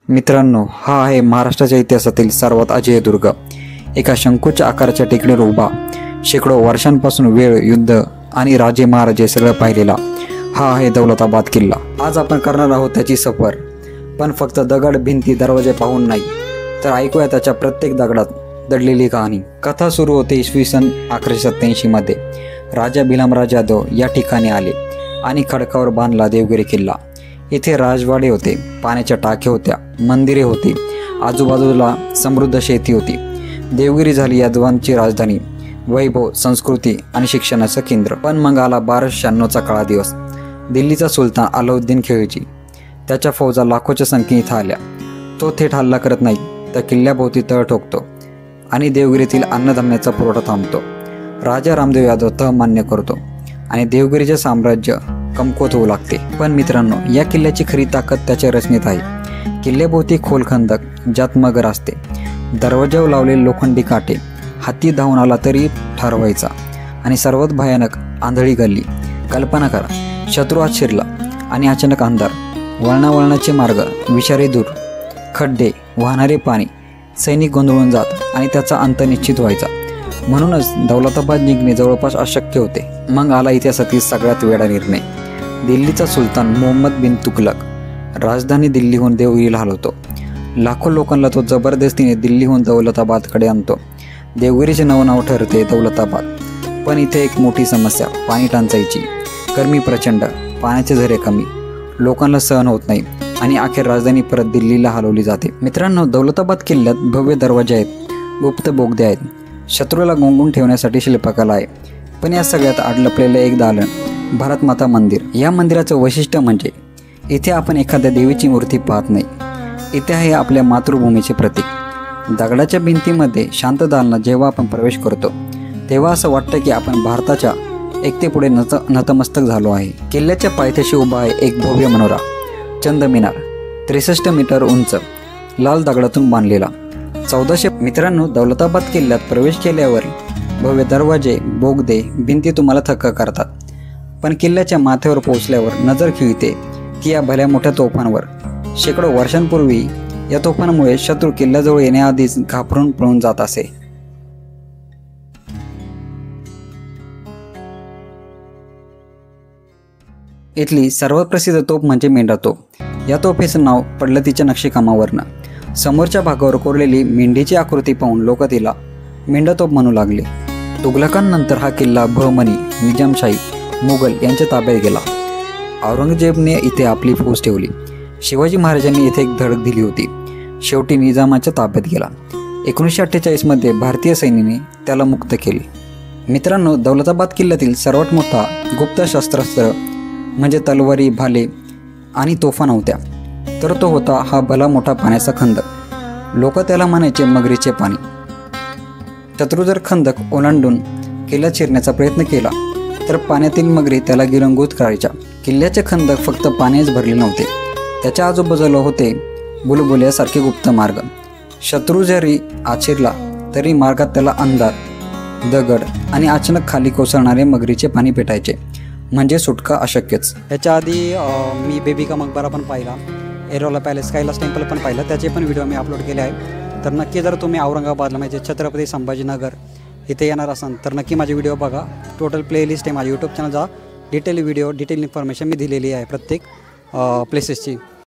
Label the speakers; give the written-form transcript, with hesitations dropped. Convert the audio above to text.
Speaker 1: मित्रांनो, हा आहे महाराष्ट्राच्या इतिहासातील सर्वात अजय दुर्ग. एका शंकूच्या आकाराच्या टेकडीवर उभा, शेकडो वर्षांपासून वेळ, युद्ध आणि राजे महाराजे सगळं पाहिलेला हा आहे दौलताबाद किल्ला. आज आपण करणार आहोत त्याची सफर, पण फक्त दगड, भिंती, दरवाजे पाहून नाही, तर ऐकूया त्याच्या प्रत्येक दगडात दडलेली कहाणी. कथा सुरू होते इसवी सन 1187 मध्ये. राजा भिलामराज यादव या ठिकाणी आले आणि खडकावर बांधला देवगिरी किल्ला. येथे राजवाडे होते, पाण्याच्या टाक्या होत्या, मंदिरे होती, आजूबाजूला समृद्ध शेती होती. देवगिरी झाली यादवांची राजधानी, वैभव, संस्कृती आणि शिक्षणाचं केंद्र. पण मग आला 1296चा काळा दिवस. दिल्लीचा सुलतान अलाउद्दीन खिळजी, त्याच्या फौजा लाखोच्या संख्येने इथं आल्या. तो थेट हल्ला करत नाही, तर किल्ल्याभोवती तळ ठोकतो आणि देवगिरीतील अन्नधान्याचा पुरवठा थांबतो. राजा रामदेव यादव तह मान्य करतो आणि देवगिरीचे साम्राज्य कमकुवत होऊ लागते. पण मित्रांनो, या किल्ल्याची खरी ताकद त्याच्या रचनेत आहे. किल्ल्याभोवती खोल खंदक, ज्यात मगर असते, दरवाजावर लावलेले लोखंडी काटे, हाती धावून आला तरी ठरवायचा, आणि सर्वात भयानक आंधळी गल्ली. कल्पना करा, शत्रू आत शिरला आणि अचानक अंधार, वळणावळणाचे मार्ग, विषारी धूर, खड्डे, वाहणारे पाणी, सैनिक गोंधळून जात आणि त्याचा अंत निश्चित व्हायचा. म्हणूनच दौलताबाद जिंकणे जवळपास अशक्य होते. मग आला इतिहासातील सगळ्यात वेडा निर्णय. दिल्लीचा सुलतान मोहम्मद बिन तुगलक राजधानी दिल्लीहून देवगिरीला हलवतो. लाखो लोकांना तो जबरदस्तीने दिल्लीहून दौलताबादकडे आणतो. देवगिरीचे नाव ठरते दौलताबाद. पण इथे एक मोठी समस्या, पाणी टंचाईची. गरमी प्रचंड, पाण्याचे झरे कमी, लोकांना सहन होत नाही आणि अखेर राजधानी परत दिल्लीला हलवली जाते. मित्रांनो, दौलताबाद किल्ल्यात भव्य दरवाजे आहेत, गुप्त बोगदे आहेत, शत्रूला गुंगून ठेवण्यासाठी शिल्पकला आहे. पण या सगळ्यात आड लपलेलं एक दालन, भारतमाता मंदिर. या मंदिराचं वैशिष्ट्य म्हणजे इथे आपण एखाद्या देवीची मूर्ती पाहत नाही, इथे आहे आपल्या मातृभूमीचे प्रतीक. दगडाच्या भिंतीमध्ये शांत दालनात जेव्हा आपण प्रवेश करतो, तेव्हा असं वाटतं की आपण भारताच्या एकतेपुढे नतमस्तक झालो आहे. किल्ल्याच्या पायथ्याशी उभा आहे एक भव्य मनोरा, चंद मिनार, 63 मीटर उंच, लाल दगडातून बांधलेला. 1400. मित्रांनो, दौलताबाद किल्ल्यात प्रवेश केल्यावर भव्य दरवाजे, बोगदे, भिंती तुम्हाला थक्क करतात. पण किल्ल्याच्या माथ्यावर पोहोचल्यावर नजर खिळते की या भल्या मोठ्या तोफांवर. शेकडो वर्षांपूर्वी या तोफांमुळे शत्रू किल्ल्याजवळ येण्याआधीच घाबरून पळून जात असे. इथली सर्वात प्रसिद्ध तोफ म्हणजे मेंढा तोफ. या तोफेचं नाव पडलं तिच्या नक्षीकामावरनं. समोरच्या भागावर कोरलेली मेंढीची आकृती पाहून लोक तिला मेंढातोफ म्हणू लागले. तुघलकांनंतर हा किल्ला बहमनी, निजामशाही, मुघल यांच्या ताब्यात गेला. औरंगजेबने इथे आपली फौज ठेवली. शिवाजी महाराजांनी इथे एक धडक दिली होती. शेवटी निजामाच्या ताब्यात गेला. 1948 मध्ये भारतीय सैन्याने त्याला मुक्त केले. मित्रांनो, दौलताबाद किल्ल्यातील सर्वात मोठा गुप्त शस्त्रास्त्र म्हणजे तलवारी, भाले आणि तोफा नव्हत्या, तर तो होता हा भला मोठा पाण्याचा खंदक. लोक त्याला म्हणायचे मगरीचे पाणी. शत्रू जर खंदक ओलांडून किल्ला शिरण्याचा प्रयत्न केला तर पाण्यातील मगरी त्याला गिरंगूत करायच्या. किल्ल्याचे खंदक फक्त पाण्याच भरले नव्हते, त्याच्या आजूबाजूला होते बुलबुल्यासारखे गुप्त मार्ग. शत्रू जरी आत शिरला तरी मार्गात त्याला अंधार, दगड आणि अचानक खाली कोसळणारे मगरीचे पाणी पेटायचे, म्हणजे सुटका अशक्यच. याच्या आधी मी बेबी का मकबरा पण पाहिला, एरोला पॅलेस, कैलास टेम्पल पण पाहिलं, त्याचे पण व्हिडिओ मी अपलोड केले आहे. तर नक्की जर तुम्ही औरंगाबादला म्हणजे छत्रपती संभाजीनगर इथे येणार असाल तर नक्की माझे व्हिडिओ बघा. टोटल प्लेलिस्ट आहे माझ्या यूट्यूब चॅनल, जा डिटेल व्हिडिओ, डिटेल इन्फॉर्मेशन मी दिलेली आहे प्रत्येक प्लेसेसची.